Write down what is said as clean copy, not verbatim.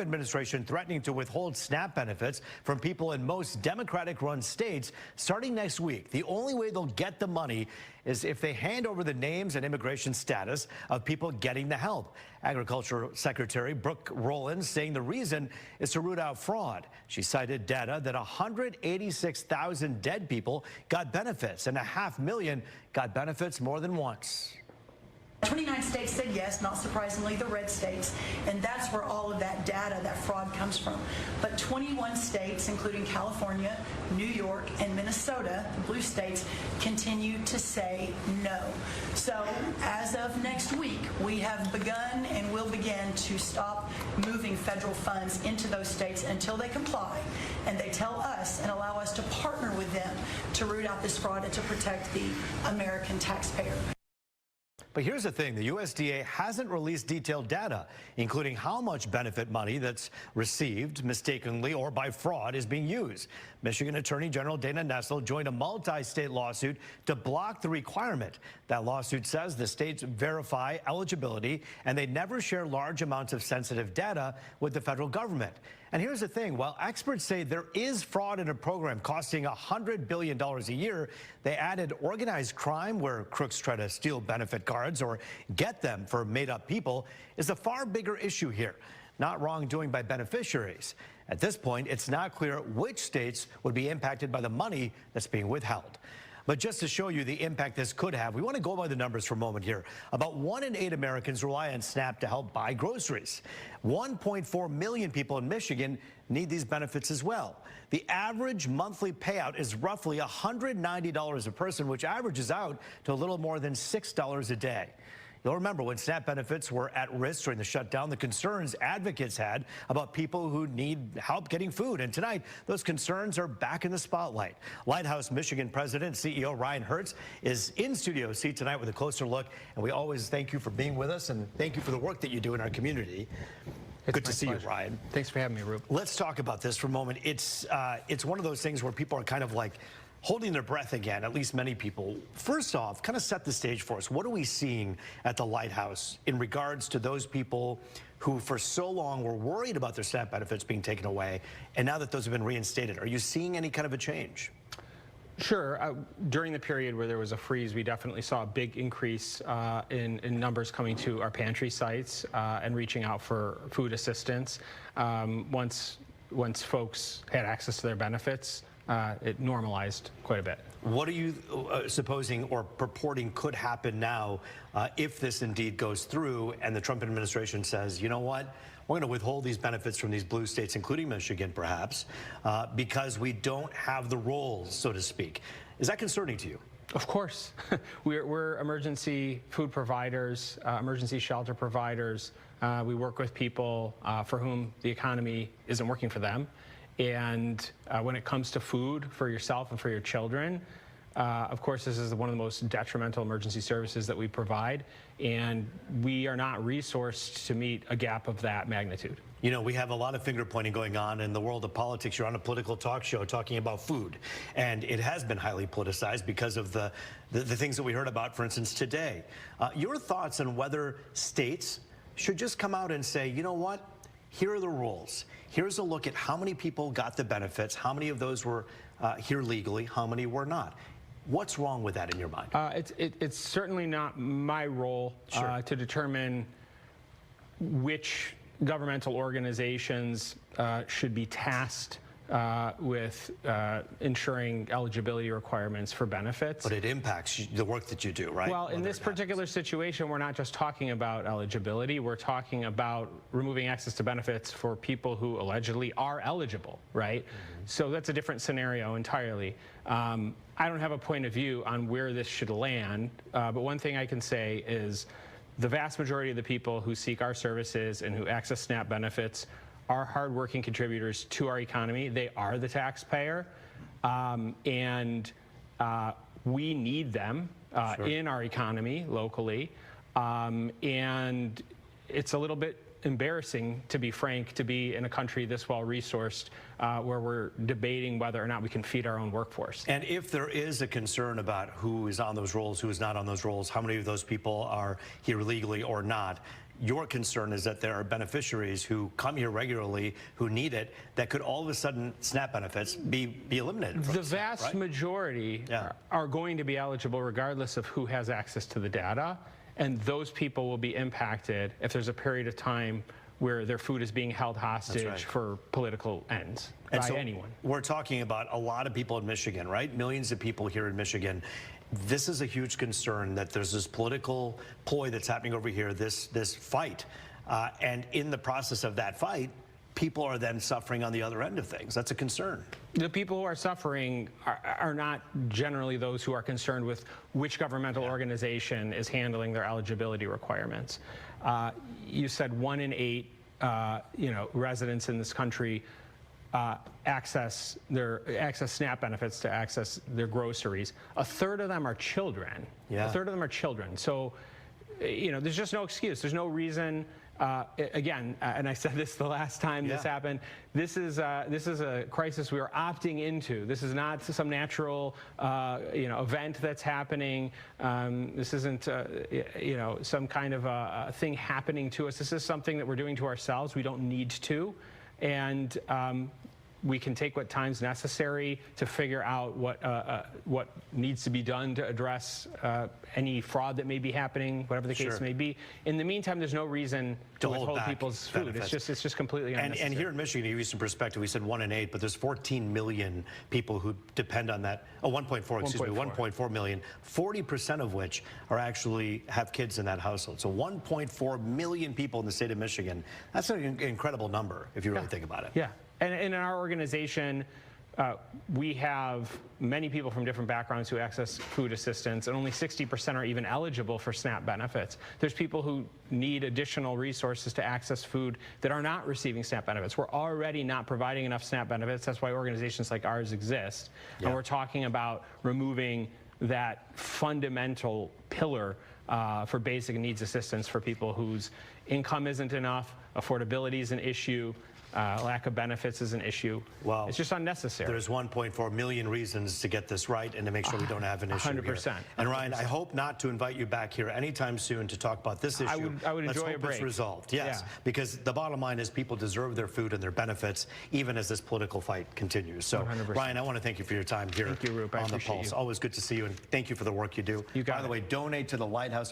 Administration threatening to withhold SNAP benefits from people in most Democratic-run states starting next week. The only way they'll get the money is if they hand over the names and immigration status of people getting the help. Agriculture Secretary Brooke Rollins saying the reason is to root out fraud. She cited data that 186,000 dead people got benefits and 500,000 got benefits more than once. 29 states said yes, not surprisingly, the red states, and that's where all of that data, that fraud comes from. But 21 states, including California, New York, and Minnesota, the blue states, continue to say no. So as of next week, we have begun and will begin to stop moving federal funds into those states until they comply and they tell us and allow us to partner with them to root out this fraud and to protect the American taxpayer. But here's the thing, the USDA hasn't released detailed data, including how much benefit money that's received mistakenly or by fraud is being used. Michigan Attorney General Dana Nessel joined a multi-state lawsuit to block the requirement. That lawsuit says the states verify eligibility and they never share large amounts of sensitive data with the federal government. And here's the thing, while experts say there is fraud in a program costing $100 billion a year, they added organized crime, where crooks try to steal benefit cards or get them for made-up people, is a far bigger issue here, not wrongdoing by beneficiaries. At this point, it's not clear which states would be impacted by the money that's being withheld. But just to show you the impact this could have, we want to go by the numbers for a moment here. About 1 in 8 Americans rely on SNAP to help buy groceries. 1.4 million people in Michigan need these benefits as well. The average monthly payout is roughly $190 a person, which averages out to a little more than $6 a day. You'll remember when SNAP benefits were at risk during the shutdown, the concerns advocates had about people who need help getting food. And tonight, those concerns are back in the spotlight. Lighthouse Michigan President and CEO Ryan Hertz is in Studio C tonight with a closer look. And we always thank you for being with us and thank you for the work that you do in our community. Good to see you, Ryan. Thanks for having me, Rube. Let's talk about this for a moment. It's one of those things where people are kind of like holding their breath again, at least many people. First off, kind of set the stage for us. What are we seeing at the Lighthouse in regards to those people who for so long were worried about their SNAP benefits being taken away, and now that those have been reinstated? Are you seeing any kind of a change? Sure. During the period where there was a freeze, we definitely saw a big increase in numbers coming to our pantry sites and reaching out for food assistance. Once folks had access to their benefits, it normalized quite a bit. What are you supposing or purporting could happen now if this indeed goes through and the Trump administration says, you know what, we're going to withhold these benefits from these blue states, including Michigan, perhaps, because we don't have the rolls, so to speak. Is that concerning to you? Of course. We're emergency food providers, emergency shelter providers. We work with people for whom the economy isn't working for them. And when it comes to food for yourself and for your children, of course, this is one of the most detrimental emergency services that we provide, and we are not resourced to meet a gap of that magnitude. You know, we have a lot of finger pointing going on in the world of politics. You're on a political talk show talking about food, and it has been highly politicized because of the things that we heard about, for instance, today. Your thoughts on whether states should just come out and say, you know what? Here are the rules. Here's a look at how many people got the benefits, how many of those were here legally, how many were not. What's wrong with that in your mind? It's certainly not my role to determine which governmental organizations should be tasked with ensuring eligibility requirements for benefits. But it impacts the work that you do, right? Well, in this particular situation, we're not just talking about eligibility. We're talking about removing access to benefits for people who allegedly are eligible, right? Mm-hmm. So that's a different scenario entirely. I don't have a point of view on where this should land, but one thing I can say is the vast majority of the people who seek our services and who access SNAP benefits are hardworking contributors to our economy. They are the taxpayer, and we need them in our economy locally. And it's a little bit embarrassing, to be frank, to be in a country this well-resourced where we're debating whether or not we can feed our own workforce. And if there is a concern about who is on those rolls, who is not on those rolls, how many of those people are here legally or not, your concern is that there are beneficiaries who come here regularly who need it that could all of a sudden SNAP benefits be eliminated from The SNAP, vast right? majority Yeah. are going to be eligible regardless of who has access to the data, and those people will be impacted if there's a period of time where their food is being held hostage right. for political ends And by so anyone. We're talking about a lot of people in Michigan, right? Millions of people here in Michigan. This is a huge concern that there's this political ploy that's happening over here, this fight. And in the process of that fight, people are then suffering on the other end of things. That's a concern. The people who are suffering are not generally those who are concerned with which governmental organization is handling their eligibility requirements. You said 1 in 8, residents in this country access SNAP benefits to access their groceries. A third of them are children. Yeah. A third of them are children. So, there's just no excuse. There's no reason. Again, and I said this the last time this happened. This is a crisis we are opting into. This is not some natural, event that's happening. This isn't, some kind of a thing happening to us. This is something that we're doing to ourselves. We don't need to, and we can take what time's necessary to figure out what needs to be done to address any fraud that may be happening, whatever the case may be. In the meantime, there's no reason to hold withhold back people's food. benefits. It's just completely unnecessary. And here in Michigan, to give you some perspective, we said 1 in 8, but there's 14 million people who depend on that. Oh, 1.4, excuse me, 1.4 million, 40% of which are actually have kids in that household. So 1.4 million people in the state of Michigan. That's an incredible number if you really think about it. Yeah, and in our organization, we have many people from different backgrounds who access food assistance, and only 60% are even eligible for SNAP benefits. There's people who need additional resources to access food that are not receiving SNAP benefits. We're already not providing enough SNAP benefits. That's why organizations like ours exist. And we're talking about removing that fundamental pillar for basic needs assistance for people whose income isn't enough, affordability is an issue, lack of benefits is an issue. Well, it's just unnecessary. There's 1.4 million reasons to get this right and to make sure we don't have an issue 100%. here. And Ryan, I hope not to invite you back here anytime soon to talk about this issue. I would Let's enjoy a hope break. it's resolved. Yes, because the bottom line is people deserve their food and their benefits even as this political fight continues. So, 100%. Ryan, I want to thank you for your time here Thank you, Roop. I on the appreciate Pulse. you. Always good to see you, and thank you for the work you do. You got By the it. way, donate to the Lighthouse